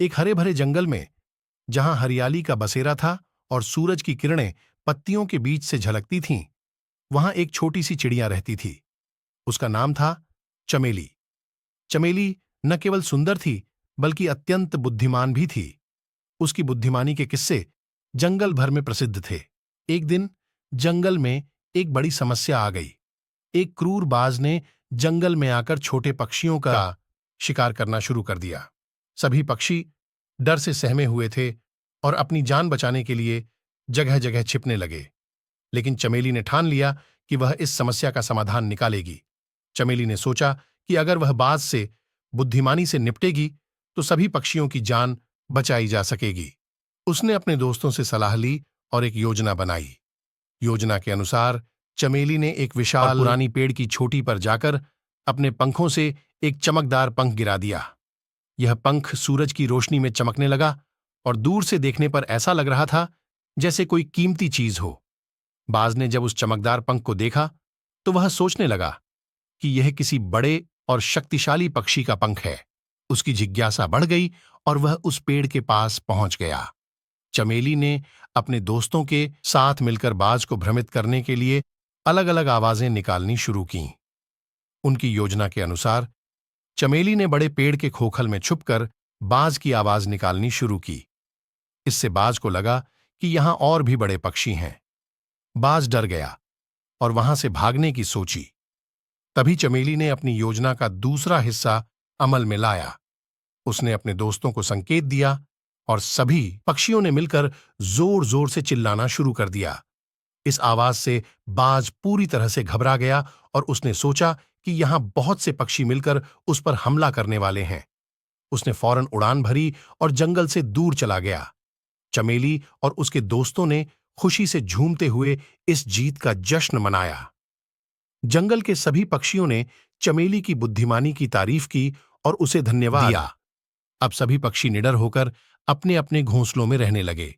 एक हरे भरे जंगल में, जहां हरियाली का बसेरा था और सूरज की किरणें पत्तियों के बीच से झलकती थीं, वहां एक छोटी सी चिड़िया रहती थी। उसका नाम था चमेली। चमेली न केवल सुंदर थी, बल्कि अत्यंत बुद्धिमान भी थी। उसकी बुद्धिमानी के किस्से जंगल भर में प्रसिद्ध थे। एक दिन जंगल में एक बड़ी समस्या आ गई। एक क्रूर बाज ने जंगल में आकर छोटे पक्षियों का शिकार करना शुरू कर दिया। सभी पक्षी डर से सहमे हुए थे और अपनी जान बचाने के लिए जगह जगह छिपने लगे। लेकिन चमेली ने ठान लिया कि वह इस समस्या का समाधान निकालेगी। चमेली ने सोचा कि अगर वह बाज से बुद्धिमानी से निपटेगी तो सभी पक्षियों की जान बचाई जा सकेगी। उसने अपने दोस्तों से सलाह ली और एक योजना बनाई। योजना के अनुसार चमेली ने एक विशाल पुरानी पेड़ की चोटी पर जाकर अपने पंखों से एक चमकदार पंख गिरा दिया। यह पंख सूरज की रोशनी में चमकने लगा और दूर से देखने पर ऐसा लग रहा था जैसे कोई कीमती चीज हो। बाज ने जब उस चमकदार पंख को देखा तो वह सोचने लगा कि यह किसी बड़े और शक्तिशाली पक्षी का पंख है। उसकी जिज्ञासा बढ़ गई और वह उस पेड़ के पास पहुंच गया। चमेली ने अपने दोस्तों के साथ मिलकर बाज को भ्रमित करने के लिए अलग अलग आवाजें निकालनी शुरू कीं। उनकी योजना के अनुसार चमेली ने बड़े पेड़ के खोखल में छुपकर बाज की आवाज निकालनी शुरू की। इससे बाज को लगा कि यहां और भी बड़े पक्षी हैं। बाज डर गया और वहां से भागने की सोची। तभी चमेली ने अपनी योजना का दूसरा हिस्सा अमल में लाया। उसने अपने दोस्तों को संकेत दिया और सभी पक्षियों ने मिलकर जोर जोर से चिल्लाना शुरू कर दिया। इस आवाज से बाज पूरी तरह से घबरा गया और उसने सोचा कि यहां बहुत से पक्षी मिलकर उस पर हमला करने वाले हैं। उसने फौरन उड़ान भरी और जंगल से दूर चला गया। चमेली और उसके दोस्तों ने खुशी से झूमते हुए इस जीत का जश्न मनाया। जंगल के सभी पक्षियों ने चमेली की बुद्धिमानी की तारीफ की और उसे धन्यवाद दिया। अब सभी पक्षी निडर होकर अपने अपने घोंसलों में रहने लगे।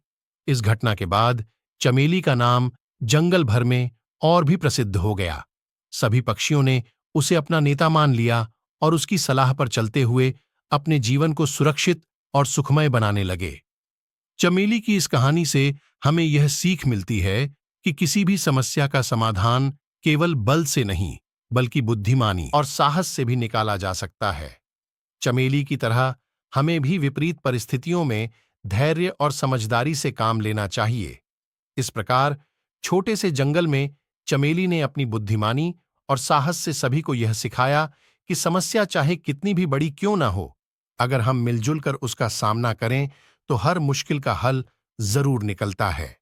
इस घटना के बाद चमेली का नाम जंगल भर में और भी प्रसिद्ध हो गया। सभी पक्षियों ने उसे अपना नेता मान लिया और उसकी सलाह पर चलते हुए अपने जीवन को सुरक्षित और सुखमय बनाने लगे। चमेली की इस कहानी से हमें यह सीख मिलती है कि किसी भी समस्या का समाधान केवल बल से नहीं, बल्कि बुद्धिमानी और साहस से भी निकाला जा सकता है। चमेली की तरह हमें भी विपरीत परिस्थितियों में धैर्य और समझदारी से काम लेना चाहिए। इस प्रकार छोटे से जंगल में चमेली ने अपनी बुद्धिमानी और साहस से सभी को यह सिखाया कि समस्या चाहे कितनी भी बड़ी क्यों ना हो, अगर हम मिलजुल कर उसका सामना करें तो हर मुश्किल का हल जरूर निकलता है।